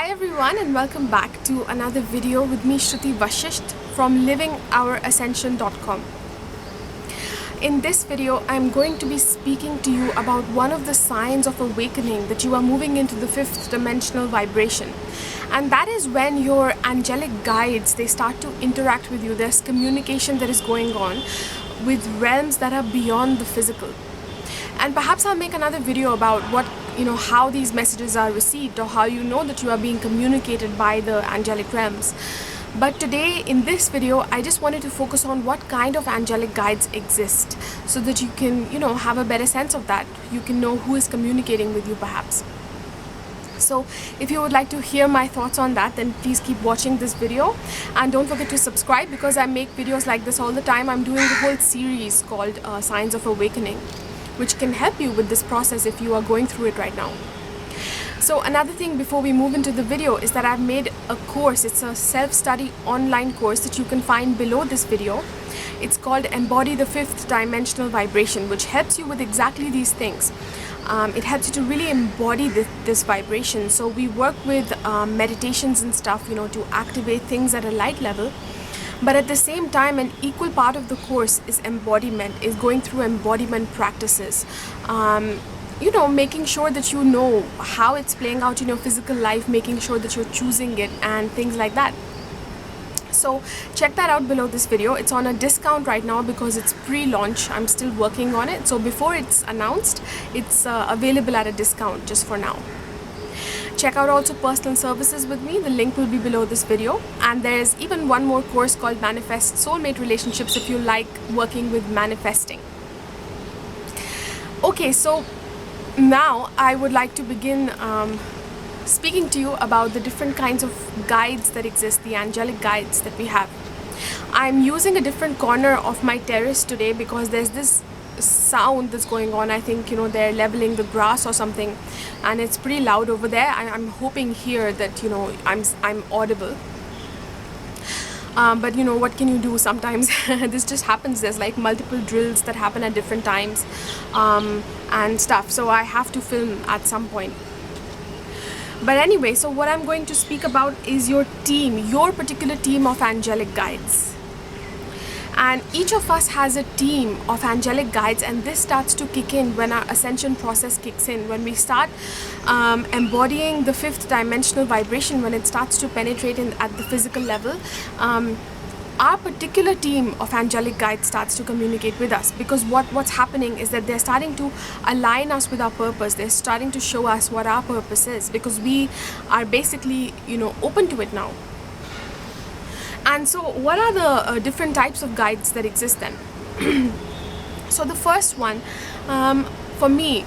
Hi everyone, and welcome back to another video with me, Shruti Vashisht from livingourascension.com. In this video, I'm going to be speaking to you about one of the signs of awakening that you are moving into the fifth dimensional vibration. And that is when your angelic guides, they start to interact with you. There's communication that is going on with realms that are beyond the physical. And perhaps I'll make another video about how these messages are received, or how you know that you are being communicated by the angelic realms. But today in this video, I just wanted to focus on what kind of angelic guides exist, so that you can have a better sense of that. You can know who is communicating with you perhaps. So if you would like to hear my thoughts on that, then please keep watching this video, and don't forget to subscribe, because I make videos like this all the time. I'm doing a whole series called Signs of Awakening, which can help you with this process if you are going through it right now. So another thing before we move into the video is that I've made a course. It's a self-study online course that you can find below this video. It's called Embody the Fifth Dimensional Vibration, which helps you with exactly these things. It helps you to really embody this vibration. So we work with meditations and stuff, to activate things at a light level. But at the same time, an equal part of the course is embodiment, is going through embodiment practices. Making sure that you know how it's playing out in your physical life, making sure that you're choosing it, and things like that. So check that out below this video. It's on a discount right now because it's pre-launch. I'm still working on it. So before it's announced, it's available at a discount just for now. Check out also personal services with me. The link will be below this video. And there's even one more course called Manifest Soulmate Relationships if you like working with manifesting. Okay, so now I would like to begin speaking to you about the different kinds of guides that exist, the angelic guides that we have. I'm using a different corner of my terrace today because there's this sound that's going on. I think they're leveling the grass or something, and it's pretty loud over there. I'm hoping here that I'm audible. But what can you do sometimes? This just happens. There's like multiple drills that happen at different times and stuff, so I have to film at some point. But anyway, so what I'm going to speak about is your team, your particular team of angelic guides. And each of us has a team of angelic guides, and this starts to kick in when our ascension process kicks in, when we start embodying the fifth dimensional vibration, when it starts to penetrate at the physical level. Our particular team of angelic guides starts to communicate with us, because what's happening is that they're starting to align us with our purpose. They're starting to show us what our purpose is, because we are basically open to it now. And so what are the different types of guides that exist then? So the first one, for me,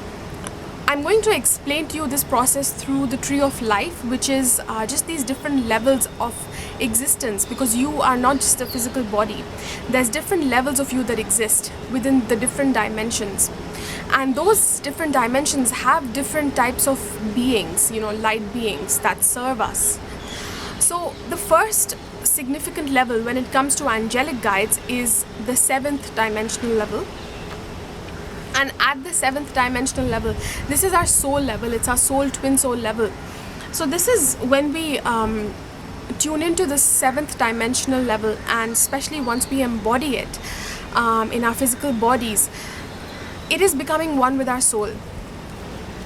I'm going to explain to you this process through the tree of life, which is just these different levels of existence, because you are not just a physical body. There's different levels of you that exist within the different dimensions. And those different dimensions have different types of beings, light beings that serve us. So the first significant level when it comes to angelic guides is the seventh dimensional level. And at the seventh dimensional level, this is our soul level. It's our soul, twin soul level. So this is when we tune into the seventh dimensional level, and especially once we embody it in our physical bodies, it is becoming one with our soul.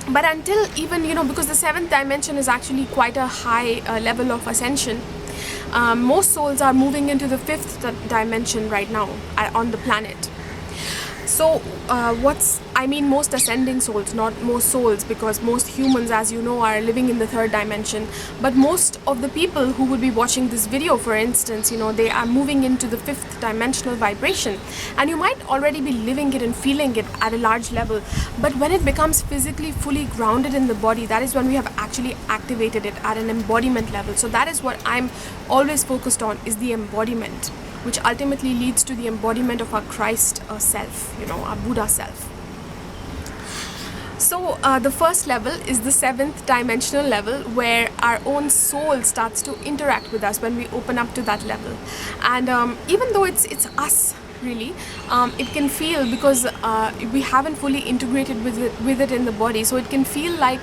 But until even, because the seventh dimension is actually quite a high level of ascension, most souls are moving into the fifth dimension right now on the planet. So most ascending souls, not most souls, because most humans, as you know, are living in the third dimension. But most of the people who would be watching this video, for instance, they are moving into the fifth dimensional vibration. And you might already be living it and feeling it at a large level. But when it becomes physically fully grounded in the body, that is when we have actually activated it at an embodiment level. So that is what I'm always focused on, is the embodiment, which ultimately leads to the embodiment of our Christ self, our Buddha self. So the first level is the seventh dimensional level, where our own soul starts to interact with us when we open up to that level. And even though it's us, really, it can feel, because we haven't fully integrated with it in the body, so it can feel like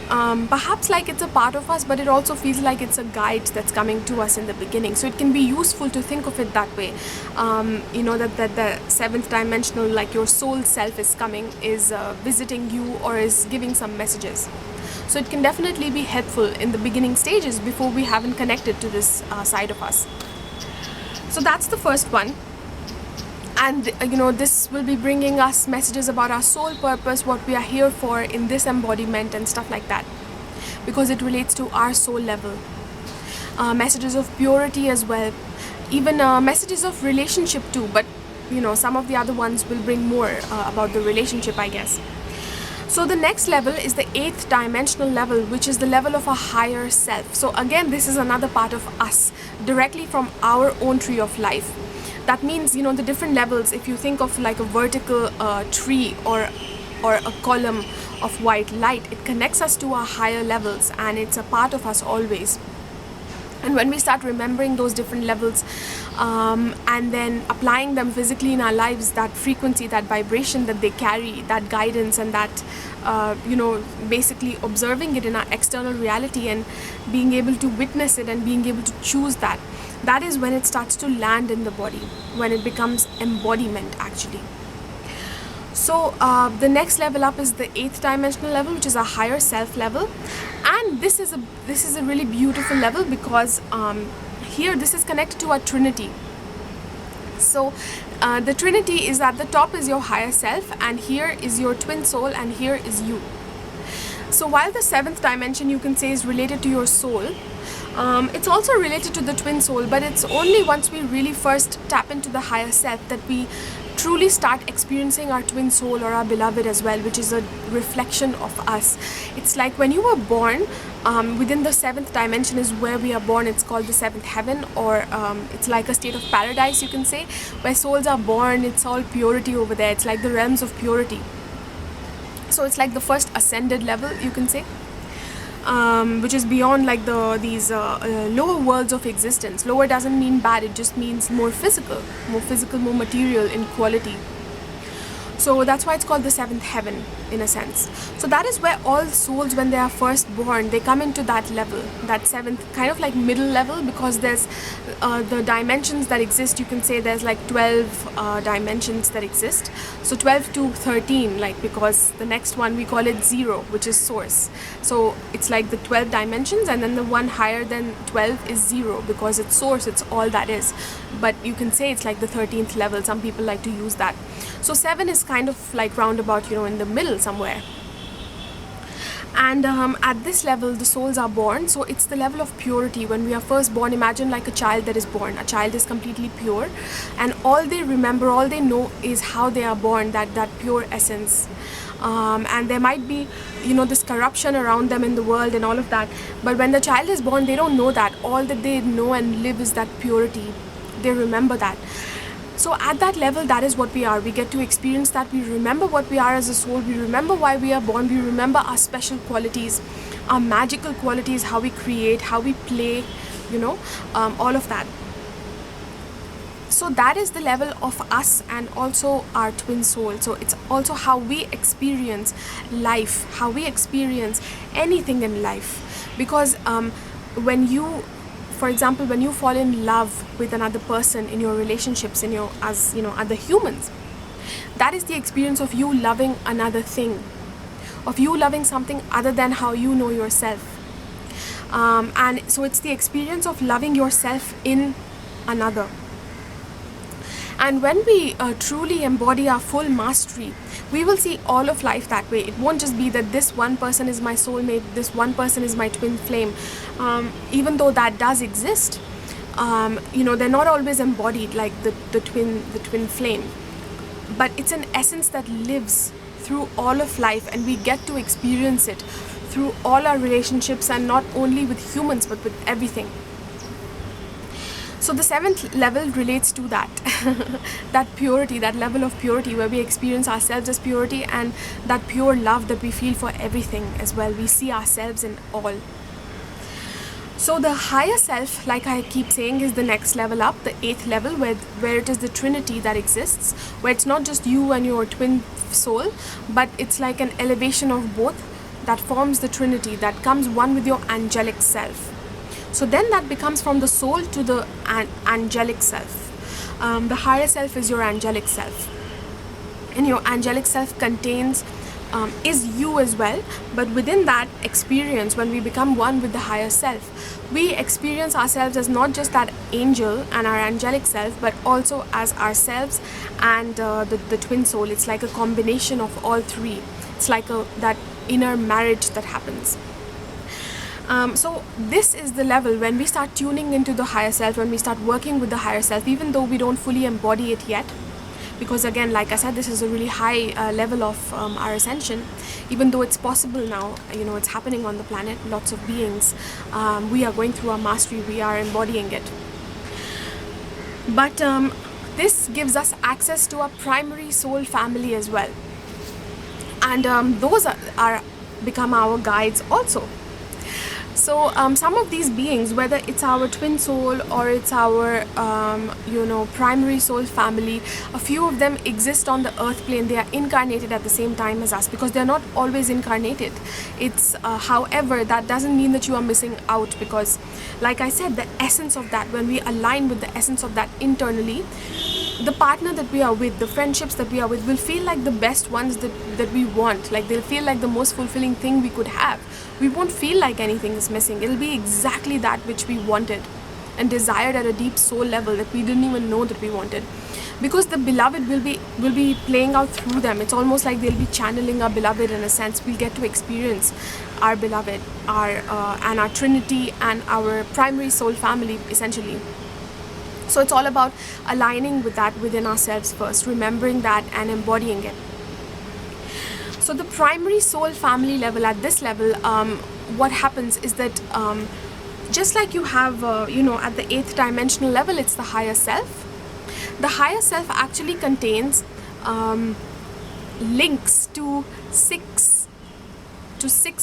perhaps like it's a part of us, but it also feels like it's a guide that's coming to us in the beginning. So it can be useful to think of it that way. You know, that the seventh dimensional, like your soul self is coming, is visiting you or is giving some messages. So it can definitely be helpful in the beginning stages before we haven't connected to this side of us. So that's the first one. And you know, this will be bringing us messages about our soul purpose, what we are here for in this embodiment and stuff like that, because it relates to our soul level. Messages of purity as well, even messages of relationship too, but you know, some of the other ones will bring more about the relationship, I guess. So the next level is the 8th dimensional level, which is the level of a higher self. So again, this is another part of us, directly from our own tree of life. That means, you know, the different levels, if you think of like a vertical tree or a column of white light, it connects us to our higher levels, and it's a part of us always. And when we start remembering those different levels and then applying them physically in our lives, that frequency, that vibration that they carry, that guidance, and that, you know, basically observing it in our external reality and being able to witness it and being able to choose that, that is when it starts to land in the body, when it becomes embodiment actually. So the next level up is the 8th dimensional level, which is a higher self level, and this is a really beautiful level because here this is connected to our Trinity. So the Trinity is at the top is your higher self, and here is your twin soul, and here is you. So while the 7th dimension, you can say, is related to your soul, it's also related to the twin soul, but it's only once we really first tap into the higher self that we truly start experiencing our twin soul or our beloved as well, which is a reflection of us. It's like when you were born, within the 7th dimension is where we are born. It's called the 7th heaven, or it's like a state of paradise, you can say, where souls are born. It's all purity over there. It's like the realms of purity. So it's like the first ascended level, you can say, which is beyond like these lower worlds of existence. Lower doesn't mean bad, it just means more physical, more material in quality. So that's why it's called the 7th heaven in a sense. So that is where all souls, when they are first born, they come into that level, that 7th kind of like middle level, because there's the dimensions that exist. You can say there's like 12 dimensions that exist. So 12 to 13, like, because the next one we call it 0, which is source. So it's like the 12 dimensions, and then the one higher than 12 is 0, because it's source, it's all that is. But you can say it's like the 13th level. Some people like to use that. So 7 is kind of like roundabout, you know, in the middle somewhere. And at this level, the souls are born. So it's the level of purity. When we are first born, imagine like a child that is born. A child is completely pure, and all they remember, all they know is how they are born, that pure essence. And there might be, you know, this corruption around them in the world and all of that. But when the child is born, they don't know that. All that they know and live is that purity. They remember that. So at that level, that is what we are. We get to experience that. We remember what we are as a soul. We remember why we are born. We remember our special qualities, our magical qualities, how we create, how we play, you know, all of that. So that is the level of us and also our twin soul. So it's also how we experience life, how we experience anything in life. Because when you, for example, when you fall in love with another person in your relationships, in your, as you know, other humans, that is the experience of you loving another thing, of you loving something other than how you know yourself. And so it's the experience of loving yourself in another. And when we truly embody our full mastery, we will see all of life that way. It won't just be that this one person is my soulmate, this one person is my twin flame. Even though that does exist, you know, they're not always embodied like the twin flame. But it's an essence that lives through all of life, and we get to experience it through all our relationships, and not only with humans but with everything. So the 7th level relates to that, that purity, that level of purity where we experience ourselves as purity, and that pure love that we feel for everything as well. We see ourselves in all. So the higher self, like I keep saying, is the next level up, the 8th level, where it is the Trinity that exists, where it's not just you and your twin soul, but it's like an elevation of both. that forms the Trinity, that comes one with your angelic self. So then that becomes from the soul to the angelic self. The higher self is your angelic self, and your angelic self contains is you as well. But within that experience, when we become one with the higher self, we experience ourselves as not just that angel and our angelic self, but also as ourselves and the twin soul. It's like a combination of all three. It's like that inner marriage that happens. So this is the level when we start tuning into the higher self, when we start working with the higher self, even though we don't fully embody it yet. Because again, like I said, this is a really high level of our ascension. Even though it's possible now, you know, it's happening on the planet, lots of beings, we are going through our mastery, we are embodying it. But this gives us access to our primary soul family as well. And those are become our guides also. So some of these beings, whether it's our twin soul or it's our you know, primary soul family, a few of them exist on the earth plane. They are incarnated at the same time as us, because they're not always incarnated. It's however, that doesn't mean that you are missing out, because like I said, the essence of that, when we align with the essence of that internally, the partner that we are with, the friendships that we are with, will feel like the best ones that we want. Like they'll feel like the most fulfilling thing we could have. We won't feel like anything is missing. It'll be exactly that which we wanted and desired at a deep soul level that we didn't even know that we wanted. Because the beloved will be playing out through them. It's almost like they'll be channeling our beloved in a sense. We'll get to experience our beloved, and our Trinity and our primary soul family essentially. So it's all about aligning with that within ourselves first, remembering that and embodying it. So the primary soul family level, at this level, what happens is that just like you have, you know, at the 8th dimensional level, it's the higher self. The higher self actually contains links to six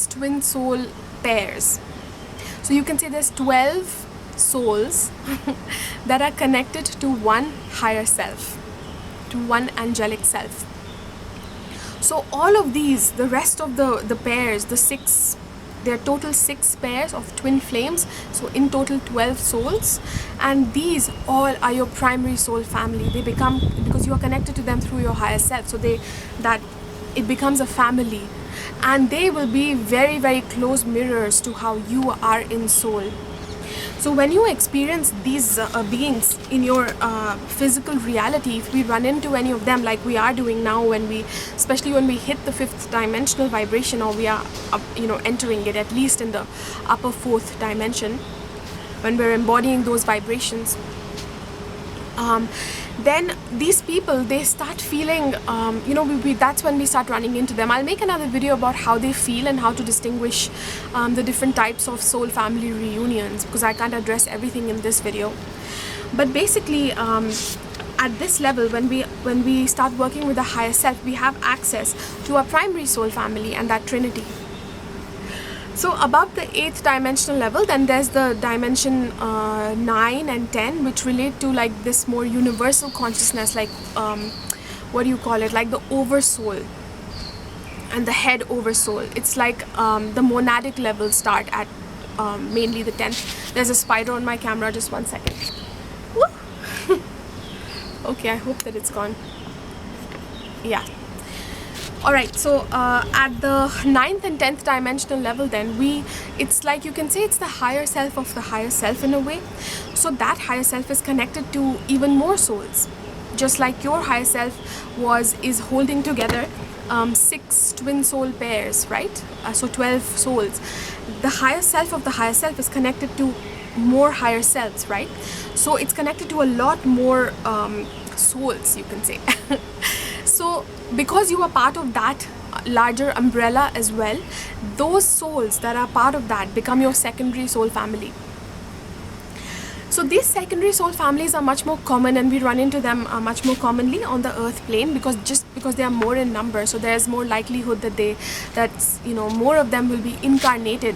twin soul pairs. So you can say there's 12 souls that are connected to one higher self, to one angelic self. So all of these, the rest of the pairs, there are total 6 pairs of twin flames, so in total 12 souls, and these all are your primary soul family. They become, because you are connected to them through your higher self, so it becomes a family, and they will be very, very close mirrors to how you are in soul. So when you experience these beings in your physical reality, if we run into any of them like we are doing now, especially when we hit the 5th dimensional vibration, or we are you know, entering it, at least in the upper 4th dimension, when we're embodying those vibrations, then these people, they start feeling, you know, that's when we start running into them. I'll make another video about how they feel and how to distinguish the different types of soul family reunions, because I can't address everything in this video. But basically, at this level, when we start working with the higher self, we have access to our primary soul family and that Trinity. So above the 8th dimensional level, then there's the dimension 9 and 10, which relate to like this more universal consciousness, like what do you call it, like the oversoul and the head oversoul. It's like the monadic levels start at mainly the 10th. There's a spider on my camera, just one second. Woo! Okay, I hope that it's gone. Yeah. Alright, so at the 9th and 10th dimensional level, then it's like, you can say it's the higher self of the higher self in a way. So that higher self is connected to even more souls. Just like your higher self is holding together 6 twin soul pairs, right? So 12 souls. The higher self of the higher self is connected to more higher selves, right? So it's connected to a lot more souls, you can say. So because you are part of that larger umbrella as well, those souls that are part of that become your secondary soul family. So these secondary soul families are much more common, and we run into them much more commonly on the earth plane, because they are more in number. So there's more likelihood that you know, more of them will be incarnated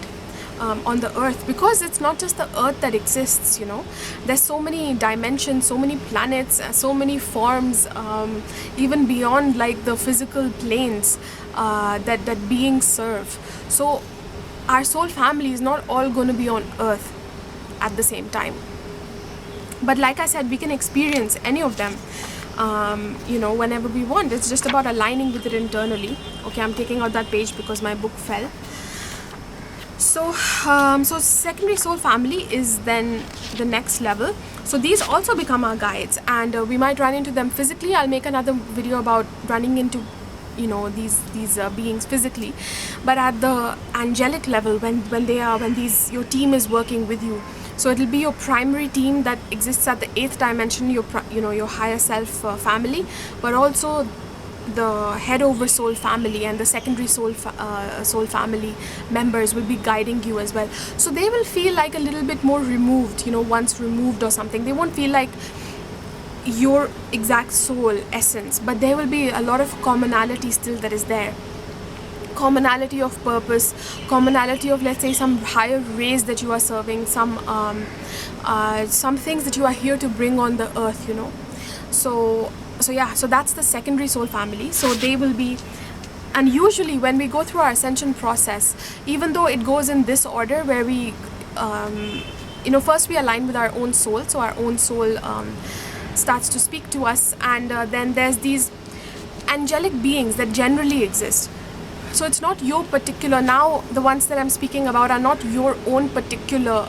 on the earth, because it's not just the earth that exists, you know. There's so many dimensions, so many planets, so many forms, even beyond like the physical planes that beings serve. So our soul family is not all going to be on earth at the same time, but like I said, we can experience any of them, you know, whenever we want. It's just about aligning with it internally. Okay, I'm taking out that page because my book fell. So so secondary soul family is then the next level. So these also become our guides, and we might run into them physically. I'll make another video about running into, you know, these beings physically. But at the angelic level, when your team is working with you, so it'll be your primary team that exists at the 8th dimension, your higher self family, but also the head over soul family and the secondary soul family members will be guiding you as well. So they will feel like a little bit more removed, you know, once removed or something. They won't feel like your exact soul essence, but there will be a lot of commonality still that is there. Commonality of purpose, commonality of, let's say, some higher rays that you are serving, some things that you are here to bring on the earth, you know. So yeah, so that's the secondary soul family. So they will be, and usually when we go through our ascension process, even though it goes in this order where we you know, first we align with our own soul, so our own soul starts to speak to us, and then there's these angelic beings that generally exist. So it's not your particular, now the ones that I'm speaking about are not your own particular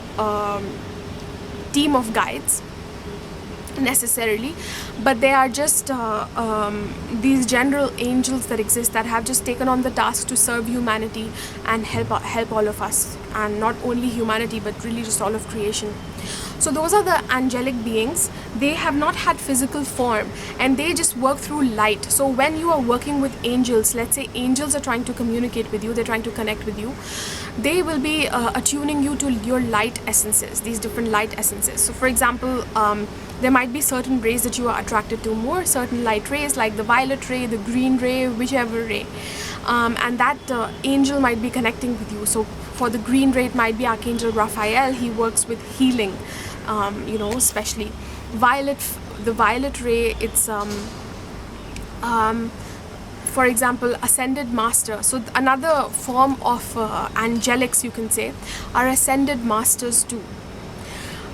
team of guides necessarily, but they are just these general angels that exist, that have just taken on the task to serve humanity and help all of us, and not only humanity but really just all of creation. So those are the angelic beings. They have not had physical form, and they just work through light. So when you are working with angels, let's say angels are trying to communicate with you, they're trying to connect with you, they will be attuning you to your light essences, these different light essences. So for example, there might be certain rays that you are attracted to more, certain light rays like the violet ray, the green ray, whichever ray, and that angel might be connecting with you. So for the green ray, it might be Archangel Raphael. He works with healing, you know, especially the violet ray, it's for example, ascended master. So another form of angelics, you can say, are ascended masters too.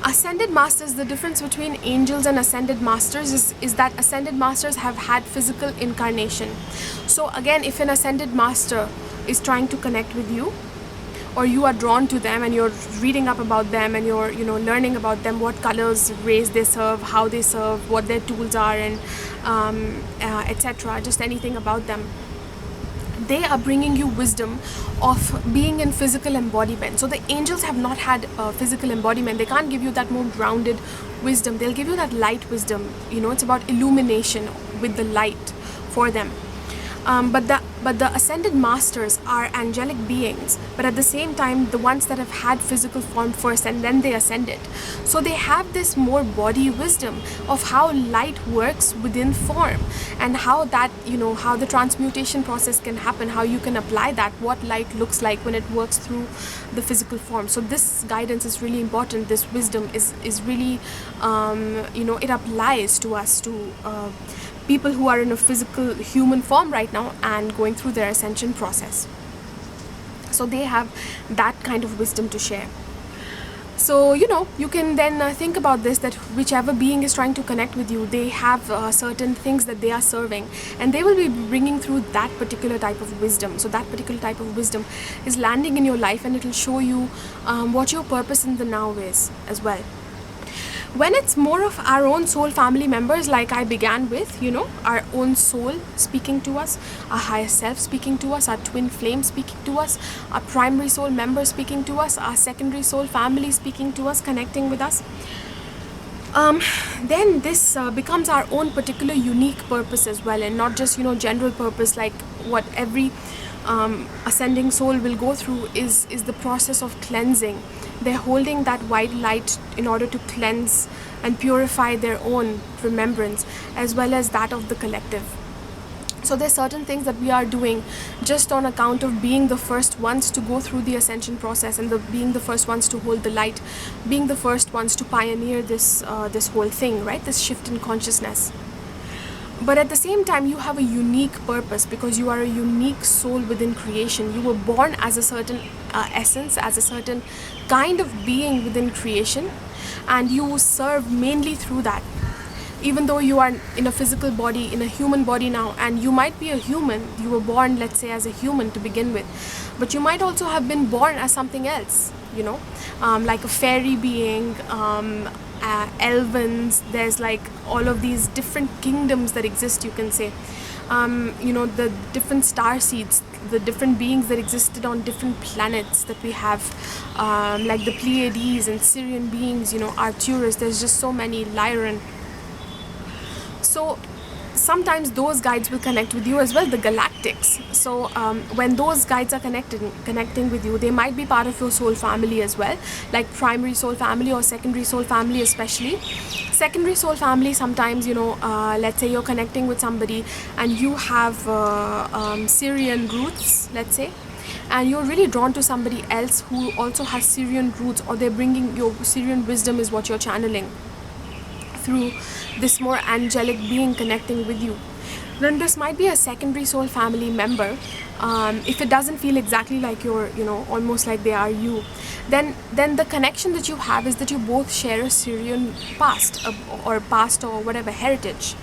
Ascended masters, the difference between angels and ascended masters is that ascended masters have had physical incarnation. So again, if an ascended master is trying to connect with you, or you are drawn to them and you're reading up about them and you're, you know, learning about them, what colors, rays they serve, how they serve, what their tools are, and etc., just anything about them, they are bringing you wisdom of being in physical embodiment. So the angels have not had physical embodiment. They can't give you that more grounded wisdom. They'll give you that light wisdom, you know. It's about illumination with the light for them. But the ascended masters are angelic beings, but at the same time the ones that have had physical form first and then they ascended. So they have this more body wisdom of how light works within form, and how that, you know, how the transmutation process can happen, how you can apply that, what light looks like when it works through the physical form. So this guidance is really important. This wisdom is really you know, it applies to us, to people who are in a physical human form right now and going through their ascension process. So they have that kind of wisdom to share. So, you know, you can then think about this, that whichever being is trying to connect with you, they have certain things that they are serving, and they will be bringing through that particular type of wisdom. So that particular type of wisdom is landing in your life, and it will show you what your purpose in the now is as well. When it's more of our own soul family members, like I began with, you know, our own soul speaking to us, our higher self speaking to us, our twin flame speaking to us, our primary soul member speaking to us, our secondary soul family speaking to us, connecting with us, then this becomes our own particular unique purpose as well, and not just, you know, general purpose like what every ascending soul will go through is the process of cleansing. They're holding that white light in order to cleanse and purify their own remembrance as well as that of the collective. So there's certain things that we are doing just on account of being the first ones to go through the ascension process, and being the first ones to hold the light, being the first ones to pioneer this this whole thing, right? This shift in consciousness. But at the same time, you have a unique purpose, because you are a unique soul within creation. You were born as a certain essence, as a certain kind of being within creation, and you serve mainly through that. Even though you are in a physical body, in a human body now, and you might be a human, you were born, let's say, as a human to begin with, but you might also have been born as something else, you know, like a fairy being, elvens. There's like all of these different kingdoms that exist, you can say. You know, the different star seeds, the different beings that existed on different planets that we have, like the Pleiades and Syrian beings, you know, Arcturus. There's just so many, Lyran. So sometimes those guides will connect with you as well, the galactics. So when those guides are connecting with you, they might be part of your soul family as well, like primary soul family or secondary soul family. Especially secondary soul family, sometimes, you know, let's say you're connecting with somebody and you have Syrian roots, let's say, and you're really drawn to somebody else who also has Syrian roots, or they're bringing your Syrian wisdom is what you're channeling through this more angelic being connecting with you. Then this might be a secondary soul family member. If it doesn't feel exactly like you're, you know, almost like they are you, then the connection that you have is that you both share a Syrian past, or whatever heritage.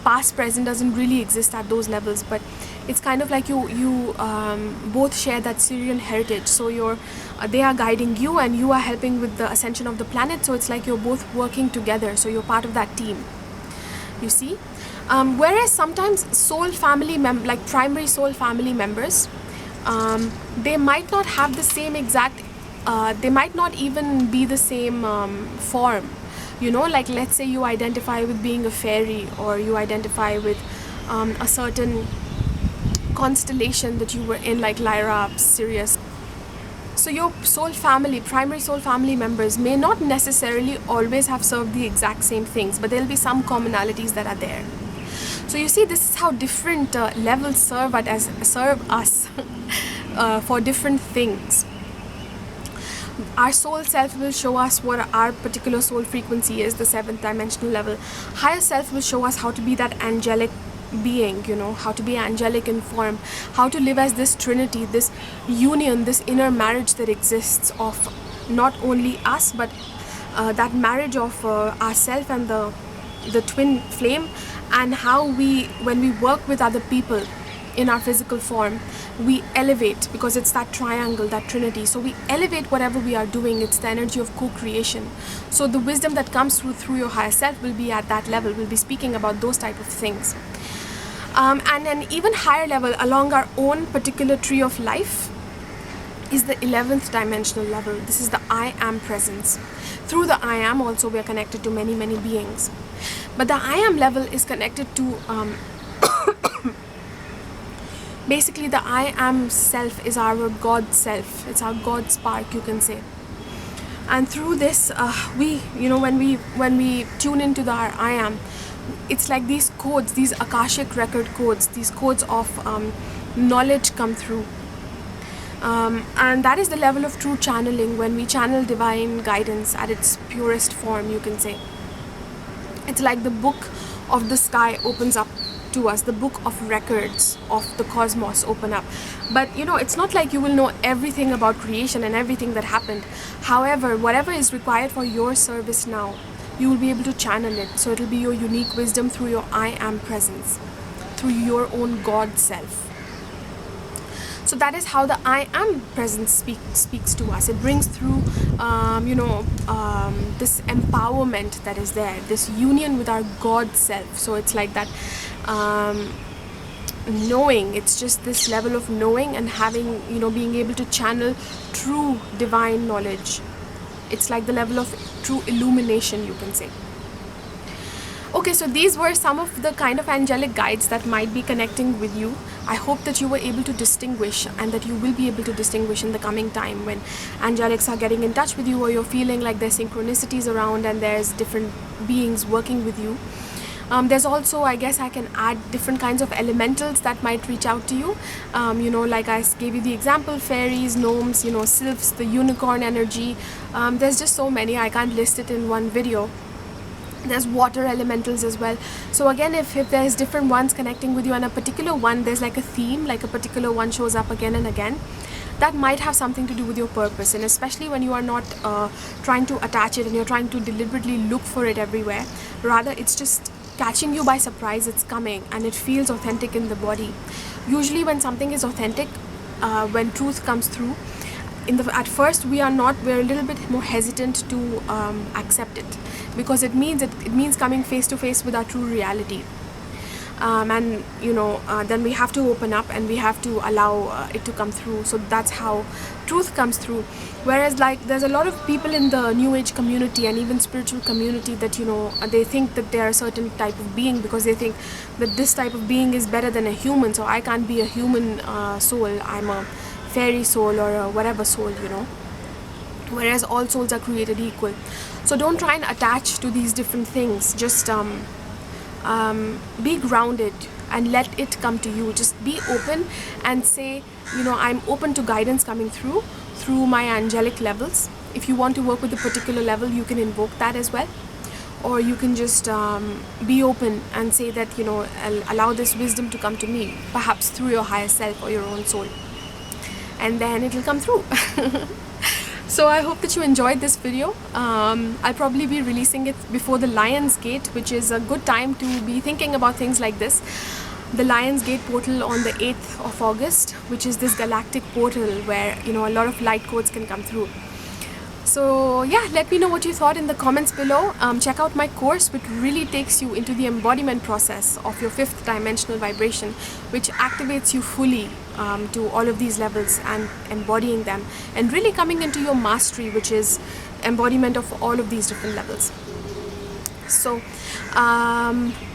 Past, present doesn't really exist at those levels, but it's kind of like you both share that Syrian heritage. So they are guiding you and you are helping with the ascension of the planet. So it's like you're both working together. So you're part of that team, you see. Whereas sometimes soul family like primary soul family members, they might not have the same exact, they might not even be the same form. You know, like let's say you identify with being a fairy, or you identify with a certain constellation that you were in, like Lyra, Sirius. So your soul family, primary soul family members may not necessarily always have served the exact same things, but there'll be some commonalities that are there. So you see, this is how different levels serve us for different things. Our soul self will show us what our particular soul frequency is, the 7th dimensional level. Higher self will show us how to be that angelic being, you know, how to be angelic in form, how to live as this trinity, this union, this inner marriage that exists of not only us, but that marriage of ourself and the twin flame, and how when we work with other people in our physical form, we elevate, because it's that triangle, that trinity. So we elevate whatever we are doing. It's the energy of co-creation. So the wisdom that comes through your higher self will be at that level. We'll be speaking about those type of things. And an even higher level along our own particular tree of life is the 11th dimensional level. This is the I am presence. Through the I am also we are connected to many, many beings. But the I am level is connected to basically the I am self is our God self. It's our God spark, you can say. And through this, we, you know, when we tune into our I am, it's like these codes, these Akashic record codes, these codes of knowledge come through. And that is the level of true channeling, when we channel divine guidance at its purest form, you can say. It's like the book of the sky opens up to us, the book of records of the cosmos open up. But you know, it's not like you will know everything about creation and everything that happened. However, whatever is required for your service now, you will be able to channel it. So it will be your unique wisdom through your I am presence, through your own God self. So that is how the I am presence speaks to us. It brings through, this empowerment that is there, this union with our God self. So it's like that knowing. It's just this level of knowing and having, you know, being able to channel true divine knowledge. It's like the level of true illumination, you can say. Okay, so these were some of the kind of angelic guides that might be connecting with you. I hope that you were able to distinguish, and that you will be able to distinguish in the coming time when angelics are getting in touch with you, or you're feeling like there's synchronicities around and there's different beings working with you. There's also, I guess I can add different kinds of elementals that might reach out to you. You know, like I gave you the example, fairies, gnomes, you know, sylphs, the unicorn energy. There's just so many, I can't list it in one video. There's water elementals as well. So again, if there's different ones connecting with you, and a particular one, there's like a theme, like a particular one shows up again and again, that might have something to do with your purpose. And especially when you are not trying to attach it and you're trying to deliberately look for it everywhere, rather it's just catching you by surprise. It's coming and it feels authentic in the body. Usually when something is authentic, when truth comes through, at first we're a little bit more hesitant to accept it, because it means coming face to face with our true reality. And you know, then we have to open up and we have to allow it to come through. So that's how truth comes through. Whereas like there's a lot of people in the new age community and even spiritual community that, you know, they think that they are a certain type of being because they think that this type of being is better than a human, so I can't be a human soul, I'm a fairy soul or a whatever soul, you know. Whereas all souls are created equal. So don't try and attach to these different things. Just be grounded and let it come to you. Just be open and say, you know, I'm open to guidance coming through my angelic levels. If you want to work with a particular level, you can invoke that as well. Or you can just be open and say that, you know, I'll allow this wisdom to come to me, perhaps through your higher self or your own soul. And then it will come through. So I hope that you enjoyed this video. I'll probably be releasing it before the Lion's Gate, which is a good time to be thinking about things like this. The Lion's Gate portal on the 8th of August, which is this galactic portal where, you know, a lot of light codes can come through. So yeah, let me know what you thought in the comments below. Check out my course, which really takes you into the embodiment process of your 5th dimensional vibration, which activates you fully to all of these levels and embodying them and really coming into your mastery, which is embodiment of all of these different levels. So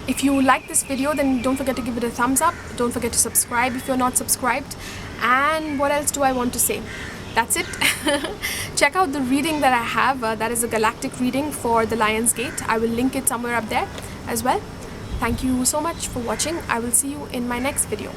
if you like this video, then don't forget to give it a thumbs up. Don't forget to subscribe if you're not subscribed. And what else do I want to say? That's it. Check out the reading that I have. That is a galactic reading for the Lion's Gate. I will link it somewhere up there as well. Thank you so much for watching. I will see you in my next video.